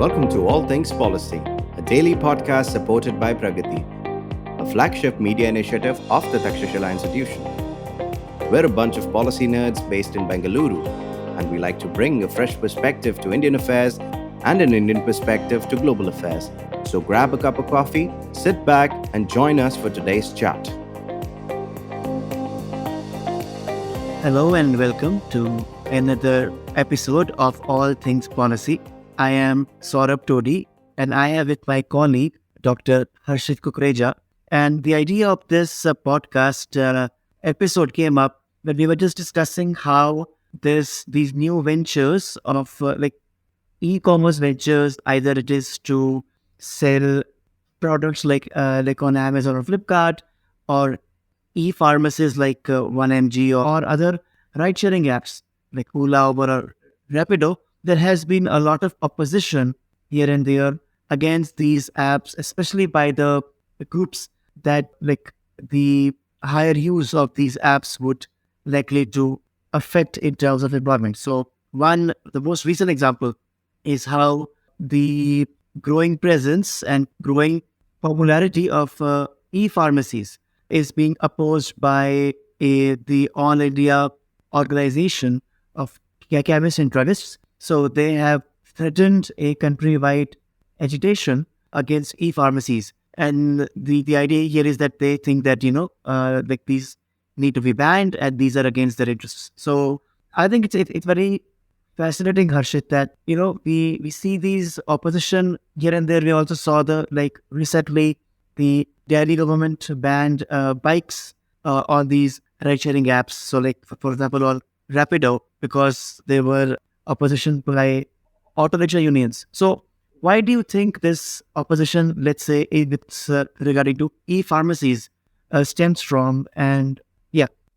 Welcome to All Things Policy, a daily podcast supported by Pragati, a flagship media initiative of the Takshashila Institution. We're a bunch of policy nerds based in Bengaluru, and we like to bring a fresh perspective to Indian affairs and an Indian perspective to global affairs. So grab a cup of coffee, sit back, and join us for today's chat. Hello and welcome to another episode of All Things Policy. I am Saurabh Todi and I am with my colleague Dr. Harshit Kukreja. And the idea of this podcast episode came up when we were just discussing how these new ventures of e-commerce ventures, either it is to sell products like on Amazon or Flipkart, or e-pharmacies like 1mg or other ride-sharing apps like Ola, Uber or Rapido. There has been a lot of opposition here and there against these apps, especially by the groups that the higher use of these apps would likely to affect in terms of employment. So the most recent example is how the growing presence and growing popularity of e-pharmacies is being opposed by the All India organization of Chemists and Druggists. So they have threatened a countrywide agitation against e-pharmacies. And the idea here is that they think that, these need to be banned and these are against their interests. So I think it's very fascinating, Harshit, that, we see these opposition here and there. We also saw recently the Delhi government banned bikes on these ride-sharing apps. So for example, on Rapido, because there were opposition by auto rickshaw unions. So why do you think this opposition, let's say, it's regarding to e-pharmacies stems from? And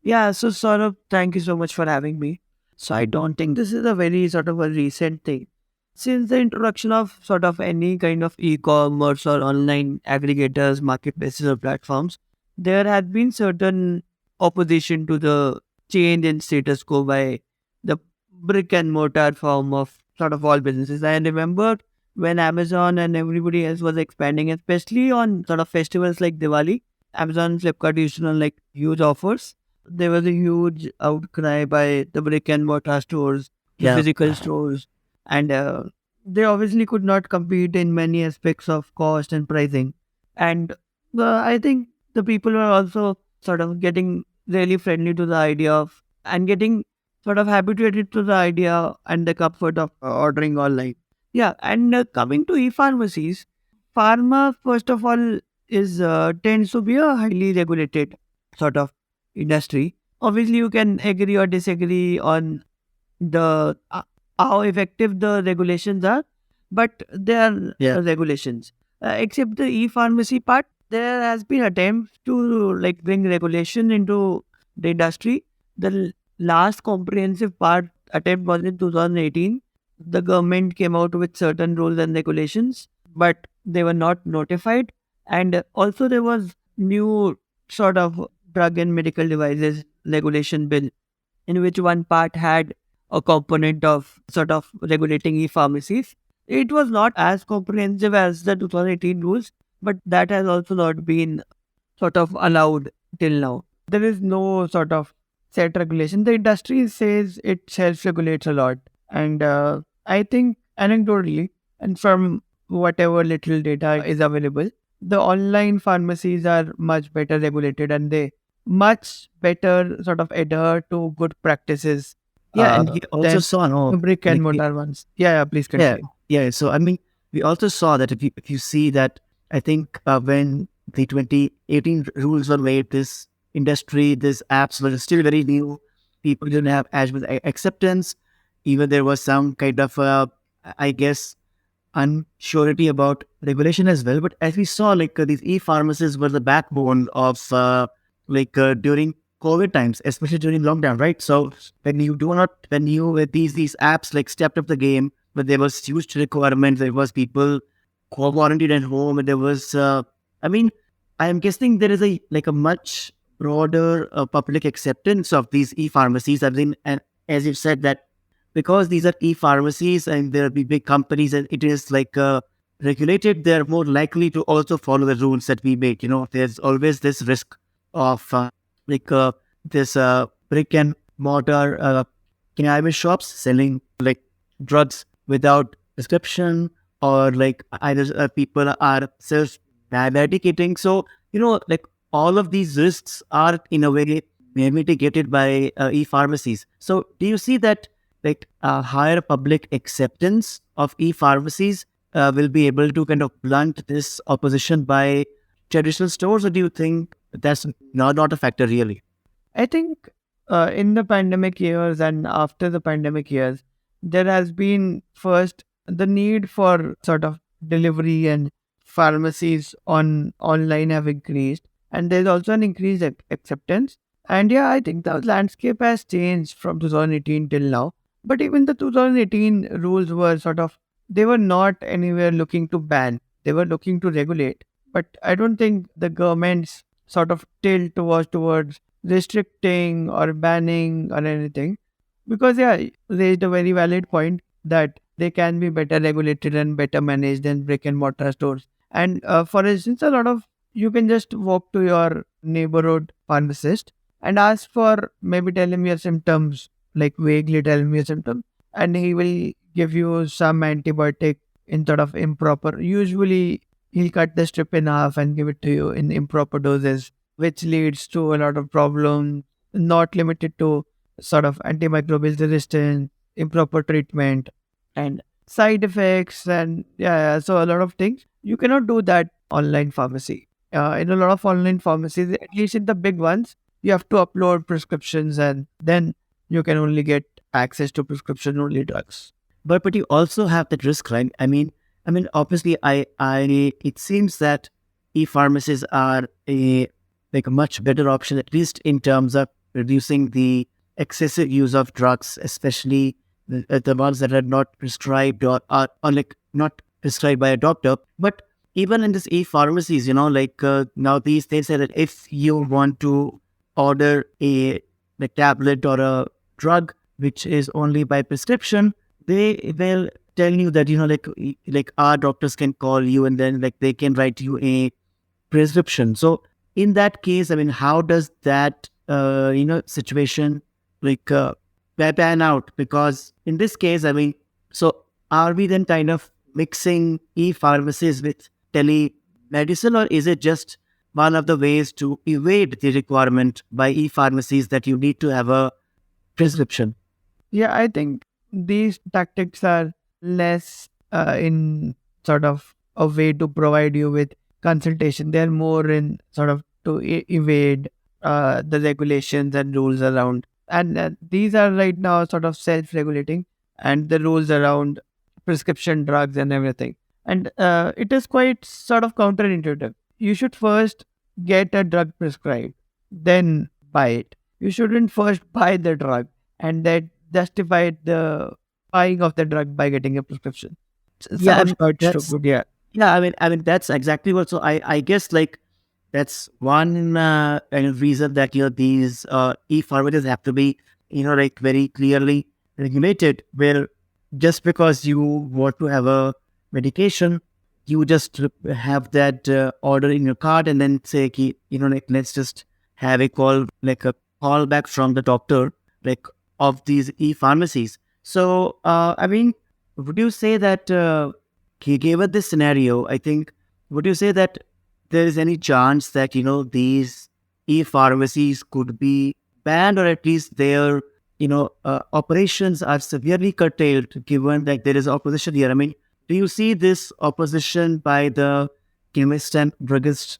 Yeah, so sort of thank you so much for having me. So I don't think this is a very sort of a recent thing. Since the introduction of sort of any kind of e-commerce or online aggregators, marketplaces or platforms, there had been certain opposition to the change in status quo by the brick and mortar form of sort of all businesses. I remember when Amazon and everybody else was expanding, especially on sort of festivals like Diwali, Amazon and Flipkart used to run huge offers. There was a huge outcry by the brick and mortar stores, the physical stores, and they obviously could not compete in many aspects of cost and pricing. And I think the people were also sort of getting really friendly to the idea of and getting sort of habituated to the idea and the comfort of ordering online. Yeah, and coming to e-pharmacies, pharma, first of all, is tends to be a highly regulated sort of industry. Obviously, you can agree or disagree on the how effective the regulations are, but there are regulations. Except the e-pharmacy part, there has been attempts to bring regulation into the industry. The last comprehensive part attempt was in 2018. The government came out with certain rules and regulations, but they were not notified. And also there was new sort of drug and medical devices regulation bill, in which one part had a component of sort of regulating e-pharmacies. It was not as comprehensive as the 2018 rules, but that has also not been sort of allowed till now. There is no sort of set regulation. The industry says it self-regulates a lot. And I think anecdotally, and from whatever little data is available, the online pharmacies are much better regulated and they much better sort of adhere to good practices. and we also saw Brick and mortar ones. Please continue. So I mean, we also saw that if you see that, I think when the 2018 rules were made, this industry, these apps were still very new. People didn't have as much acceptance. Even there was some kind of, I guess, unsurety about regulation as well. But as we saw, these e-pharmacies were the backbone of during COVID times, especially during lockdown, right? So when these apps stepped up the game, when there was huge requirements, there was people quarantined at home, and there was, I am guessing there is a much broader public acceptance of these e-pharmacies. I mean, and as you said that because these are e-pharmacies and they're big companies and it is like regulated, they're more likely to also follow the rules that we make. There's always this risk of like this brick and mortar cannabis shops selling like drugs without prescription, or like either people are self medicating. So like all of these risks are in a way mitigated by e-pharmacies. So do you see that like higher public acceptance of e-pharmacies will be able to kind of blunt this opposition by traditional stores, or do you think that's not a factor really? I think in the pandemic years and after the pandemic years, there has been first the need for sort of delivery and pharmacies on online have increased, and there's also an increased acceptance. And yeah, I think the landscape has changed from 2018 till now. But even the 2018 rules were sort of, they were not anywhere looking to ban; they were looking to regulate. But I don't think the government's sort of tilt was towards restricting or banning or anything, because yeah, you raised a very valid point that they can be better regulated and better managed than brick and mortar stores. And for instance, a lot of, you can just walk to your neighborhood pharmacist and ask for, maybe tell him your symptoms, like vaguely tell him your symptoms, and he will give you some antibiotic in sort of improper, usually he'll cut the strip in half and give it to you in improper doses, which leads to a lot of problems, not limited to sort of antimicrobial resistance, improper treatment, and side effects, and yeah, so a lot of things. You cannot do that online pharmacy. In a lot of online pharmacies, at least in the big ones, you have to upload prescriptions, and then you can only get access to prescription only drugs. But you also have that risk, right? I mean, obviously, I it seems that e-pharmacies are a like a much better option, at least in terms of reducing the excessive use of drugs, especially the ones that are not prescribed or like not prescribed by a doctor. But even in this e-pharmacies, like now these they say that if you want to order a tablet or a drug which is only by prescription, they will tell you that like our doctors can call you and then like they can write you a prescription. So in that case, I mean, how does that situation like pan out? Because in this case, I mean, so are we then kind of mixing e-pharmacies with telemedicine, or is it just one of the ways to evade the requirement by e-pharmacies that you need to have a prescription? Yeah, I think these tactics are less in sort of a way to provide you with consultation. They're more in sort of to evade the regulations and rules around. And these are right now sort of self regulating, and the rules around prescription drugs and everything. And it is quite sort of counterintuitive. You should first get a drug prescribed, then buy it. You shouldn't first buy the drug and then justify the buying of the drug by getting a prescription. It Yeah, I sounds mean, quite that's stupid, yeah. yeah. I mean, that's exactly what. So I guess like that's one kind of reason that these e-pharmacies have to be like very clearly regulated. Where just because you want to have a medication, you just have that order in your cart and then say, like let's just have a call, like a call back from the doctor, like of these e-pharmacies. So I mean, would you say that given this scenario, I think, would you say that there is any chance that these e-pharmacies could be banned, or at least their operations are severely curtailed, given that there is opposition here? I mean, do you see this opposition by the Chemist and Druggist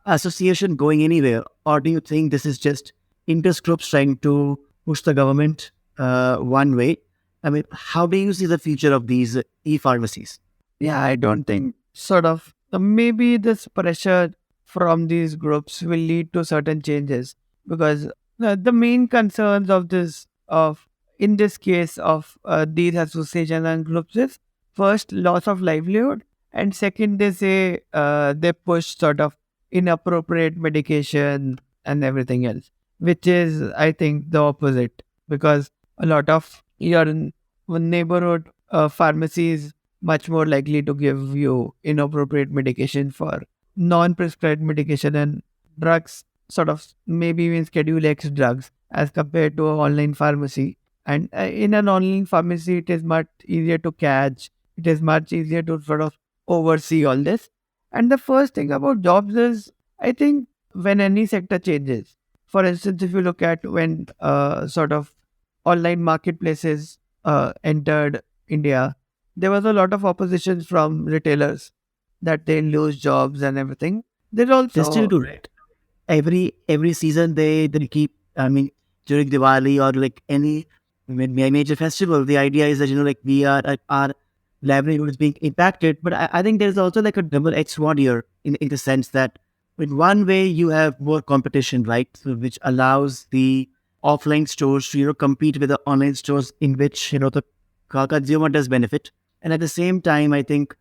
Association going anywhere, or do you think this is just interest groups trying to push the government one way? I mean, how do you see the future of these e-pharmacies? Yeah, I don't think sort of maybe this pressure from these groups will lead to certain changes, because the main concerns of this of in this case of these associations and groups is first loss of livelihood, and second they say they push sort of inappropriate medication and everything else, which is I think the opposite, because a lot of your neighborhood pharmacy is much more likely to give you inappropriate medication for non-prescribed medication and drugs, sort of maybe even Schedule X drugs, as compared to an online pharmacy. And in an online pharmacy, it is much easier to catch. It is much easier to sort of oversee all this. And the first thing about jobs is, I think, when any sector changes. For instance, if you look at when sort of online marketplaces entered India, there was a lot of opposition from retailers that they lose jobs and everything. There's They still also, do, right? Every season they keep, I mean, during Diwali or like any major festival, the idea is that like we are our livelihood is being impacted. But I think there's also like a double-edged sword here in the sense that in one way you have more competition, right? So which allows the offline stores to compete with the online stores, in which the consumer does benefit. And at the same time, I think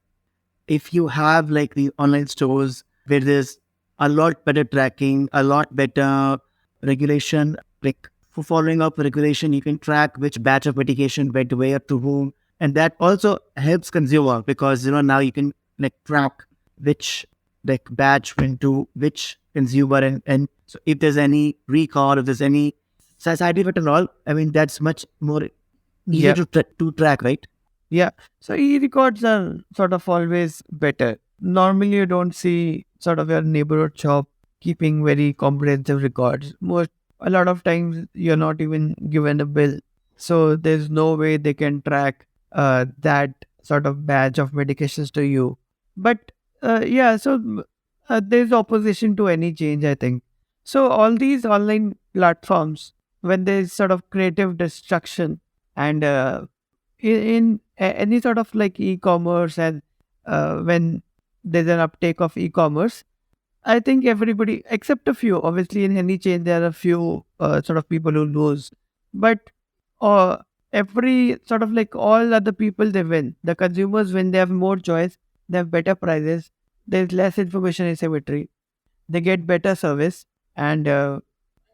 if you have like the online stores where there's a lot better tracking, a lot better regulation, like for following up regulation, you can track which batch of medication went where to whom. And that also helps consumer because, now you can like track which like batch went to which consumer. And so if there's any recall, if there's any side effect and all, I mean, that's much more easier yeah, to track, right? yeah. So e-records are sort of always better. Normally, you don't see sort of your neighborhood shop keeping very comprehensive records. A lot of times, you're not even given a bill, so there's no way they can track that sort of batch of medications to you. But yeah, so there's opposition to any change, I think. So all these online platforms, when there's sort of creative destruction and any sort of like e-commerce, and when there's an uptake of e-commerce, I think everybody except a few, obviously in any chain there are a few sort of people who lose, but uh, every sort of like all other people, they win. The consumers win. They have more choice, they have better prices, there's less information asymmetry, they get better service, and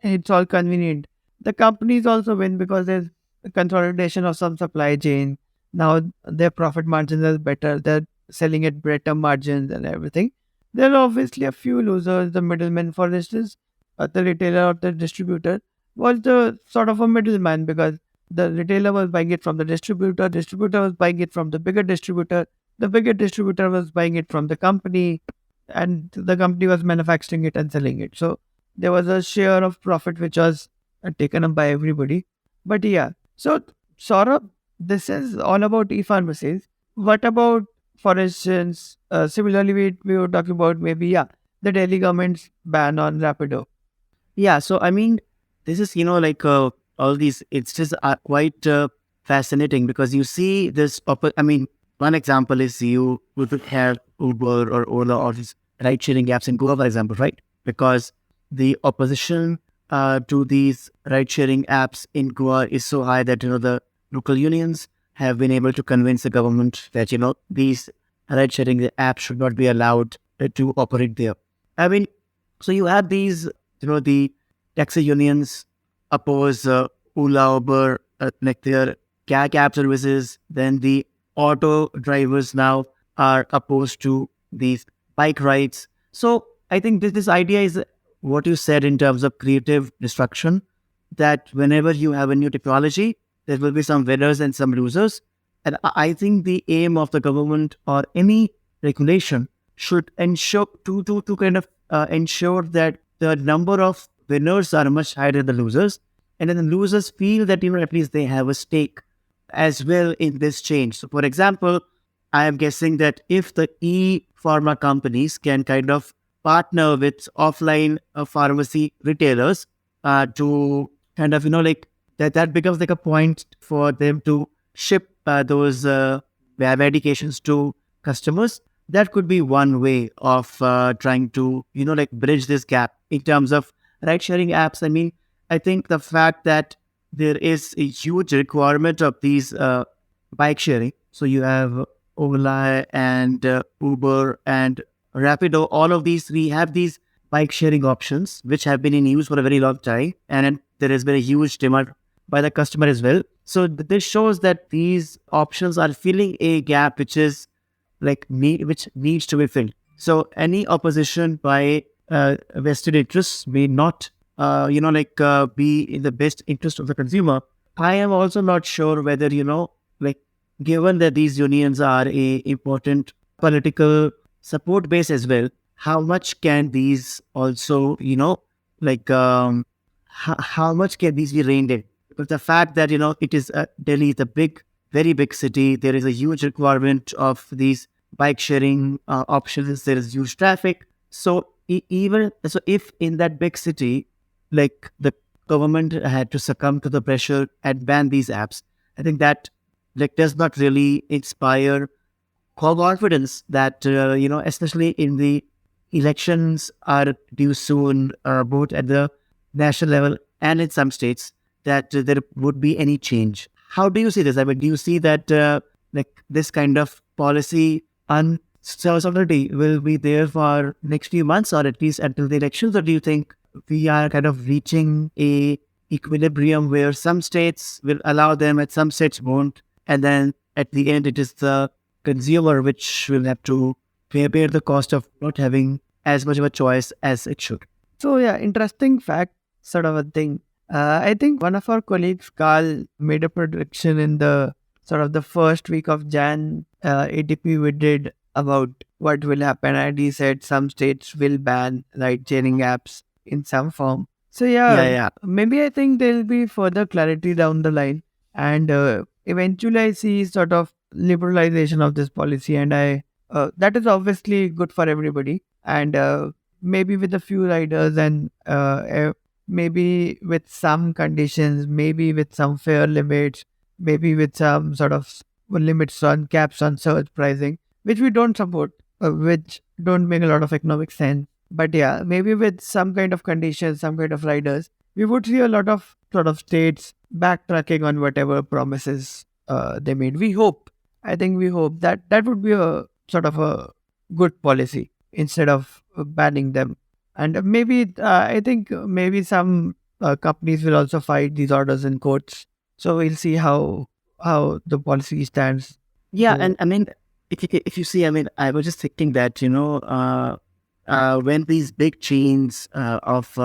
it's all convenient. The companies also win because there's a consolidation of some supply chain. Now their profit margins are better. They're selling at better margins and everything. There are obviously a few losers. The middleman, for instance, the retailer or the distributor was the sort of a middleman because the retailer was buying it from the distributor was buying it from the bigger distributor was buying it from the company, and the company was manufacturing it and selling it. So there was a share of profit which was taken up by everybody. But yeah, so Saurabh, this is all about e-pharmacies. What about, for instance, similarly, we were talking about maybe, yeah, the Delhi government's ban on Rapido. Yeah, so I mean, this is like all these. It's just quite fascinating because you see this. I mean, one example is you would have Uber or Ola or these ride-sharing apps in Goa, for example, right? Because the opposition to these ride-sharing apps in Goa is so high that the local unions have been able to convince the government that these ride-sharing apps should not be allowed to operate there. I mean, so you have these the taxi unions oppose Ola, Uber, like their cab services. Then the auto drivers now are opposed to these bike rides. So I think this idea is what you said in terms of creative destruction, that whenever you have a new technology, there will be some winners and some losers. And I think the aim of the government or any regulation should ensure to kind of ensure that the number of winners are much higher than the losers, and then the losers feel that at least they have a stake as well in this change. So, for example, I am guessing that if the e-pharma companies can kind of partner with offline pharmacy retailers to kind of like that becomes like a point for them to ship those medications to customers. That could be one way of trying to like bridge this gap in terms of ride sharing apps. I mean, I think the fact that there is a huge requirement of these bike sharing. So you have Ola and Uber and Rapido. All of these, we have these bike sharing options which have been in use for a very long time, and there has been a huge demand by the customer as well. So this shows that these options are filling a gap which is which needs to be filled. So any opposition by vested interests may not be in the best interest of the consumer. I am also not sure whether like given that these unions are a important political support base as well, how much can these also how much can these be reined in? Because the fact that it is Delhi is a big, very big city, there is a huge requirement of these bike sharing options. There is huge traffic. So even so, if in that big city, like the government had to succumb to the pressure and ban these apps, I think that does not really inspire confidence that especially in the elections are due soon, both at the national level and in some states, that there would be any change. How do you see this? I mean, do you see that this kind of policy uncertainty will be there for next few months, or at least until the elections, or do you think we are kind of reaching a equilibrium where some states will allow them and some states won't, and then at the end it is the consumer which will have to bear the cost of not having as much of a choice as it should? So yeah, interesting fact, sort of a thing. I think one of our colleagues, Carl, made a prediction in the sort of the first week of Jan ATP we did about what will happen, and he said some states will ban ride-sharing apps in some form. So Yeah. maybe I think there will be further clarity down the line, and eventually I see sort of liberalization of this policy, and I that is obviously good for everybody, and maybe with a few riders and maybe with some conditions, maybe with some fair limits, maybe with some sort of limits on caps on surge pricing, which we don't support, which don't make a lot of economic sense. But yeah, maybe with some kind of conditions, some kind of riders, we would see a lot of sort of states backtracking on whatever promises they made. We hope. I think we hope that that would be a sort of a good policy instead of banning them. And maybe I think maybe some companies will also fight these orders in courts. So we'll see how the policy stands. Yeah, So, and I mean, if you see, I mean, I was just thinking that when these big chains of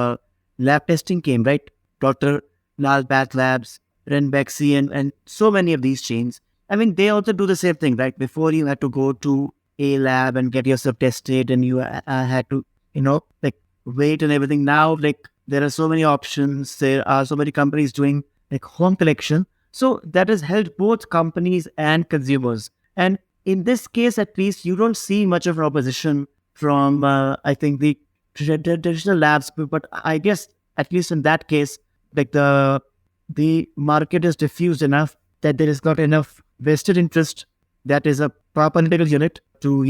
lab testing came, right? Dr. Lal Path Labs, Renbexy, and so many of these chains. I mean, they also do the same thing, right? Before you had to go to a lab and get yourself tested, and you had to, wait and everything. Now, there are so many options. There are so many companies doing home collection. So that has helped both companies and consumers. And in this case, at least, you don't see much of an opposition from, I think, the traditional labs. But I guess, at least in that case, the market is diffused enough that there is not enough vested interest that is a proper political unit to,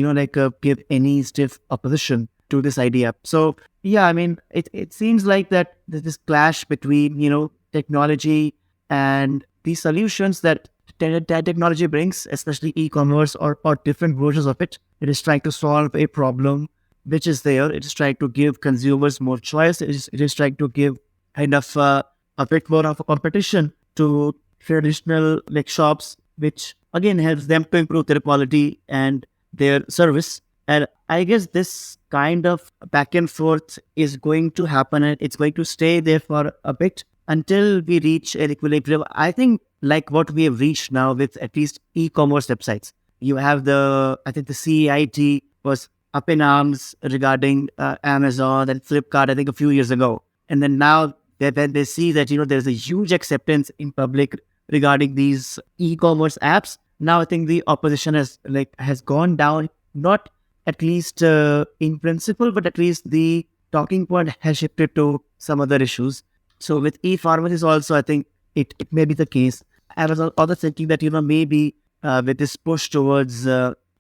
give any stiff opposition to this idea. So, yeah, I mean, it seems like that there's this clash between, technology and the solutions that technology brings, especially e-commerce or different versions of it. It is trying to solve a problem which is there. It is trying to give consumers more choice. It is trying to give kind of a bit more of a competition to traditional shops, which again helps them to improve their quality and their service. And I guess this kind of back and forth is going to happen, and it's going to stay there for a bit until we reach an equilibrium. I think like what we have reached now with at least e-commerce websites. You have I think the CEIT was up in arms regarding Amazon and Flipkart, I think a few years ago. And then now when they see that, there's a huge acceptance in public regarding these e-commerce apps, now I think the opposition has gone down, not at least in principle, but at least the talking point has shifted to some other issues. So with e-pharmacies also, I think it may be the case. I was also thinking that, maybe with this push towards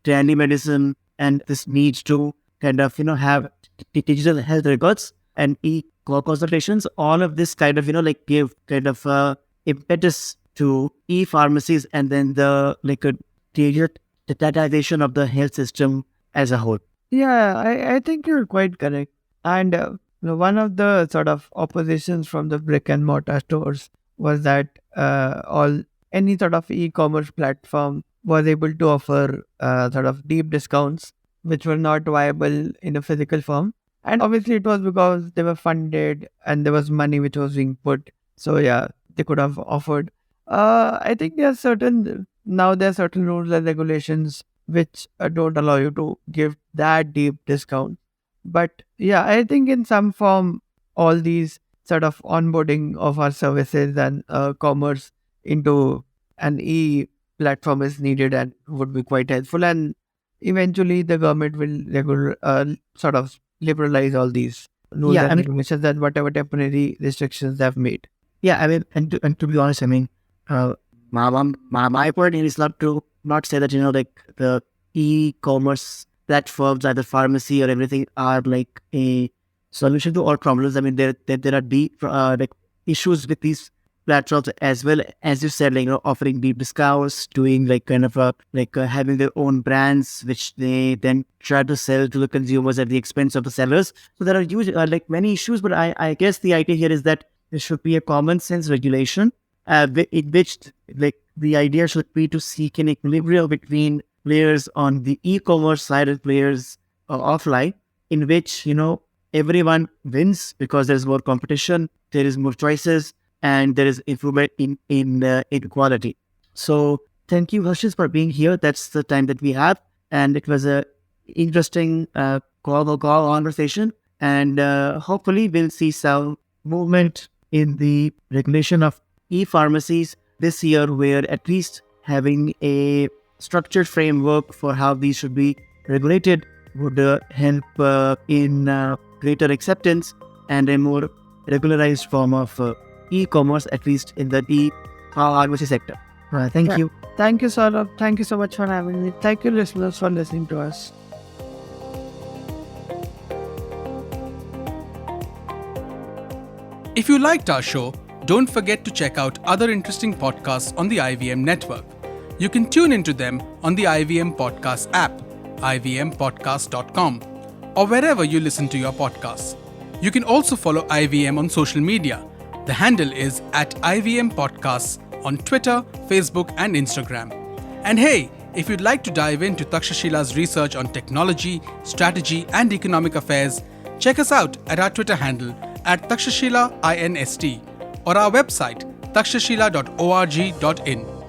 telemedicine and this need to kind of, have digital health records and e-consultations, all of this kind of, give kind of impetus to e-pharmacies and then the digitization of the health system as a whole. yeah, I think you're quite correct. And one of the sort of oppositions from the brick and mortar stores was that all any sort of e-commerce platform was able to offer sort of deep discounts which were not viable in a physical form. And obviously it was because they were funded and there was money which was being put. So yeah, they could have offered. I think there are certain rules and regulations which don't allow you to give that deep discount. But yeah, I think in some form, all these sort of onboarding of our services and commerce into an e platform is needed and would be quite helpful. And eventually, the government will sort of liberalize all these rules Yeah, and I mean, regulations and whatever temporary restrictions they've made. yeah, I mean, and to be honest, I mean, uh, my point here is not say that like the e-commerce platforms, either pharmacy or everything, are like a solution to all problems. I mean, there are deep like issues with these platforms as well, as you said, like offering deep discounts, doing like kind of having their own brands which they then try to sell to the consumers at the expense of the sellers. So there are huge like many issues, but I guess the idea here is that there should be a common sense regulation in which like the idea should be to seek an equilibrium between players on the e-commerce side and players offline, in which everyone wins because there's more competition, there is more choices, and there is improvement in quality. So thank you, Harshit, for being here. That's the time that we have, and it was a interesting conversation. And hopefully, we'll see some movement in the regulation of e-pharmacies this year, where at least having a structured framework for how these should be regulated would help in greater acceptance and a more regularized form of e-commerce, at least in the e-pharmacy sector. Thank you. Thank you, Saurabh. Thank you so much for having me. Thank you, listeners, for listening to us. If you liked our show, don't forget to check out other interesting podcasts on the IVM network. You can tune into them on the IVM Podcast app, ivmpodcast.com, or wherever you listen to your podcasts. You can also follow IVM on social media. The handle is @IVM Podcasts on Twitter, Facebook, and Instagram. And hey, if you'd like to dive into Takshashila's research on technology, strategy, and economic affairs, check us out at our Twitter handle @TakshashilaINST or our website takshashila.org.in.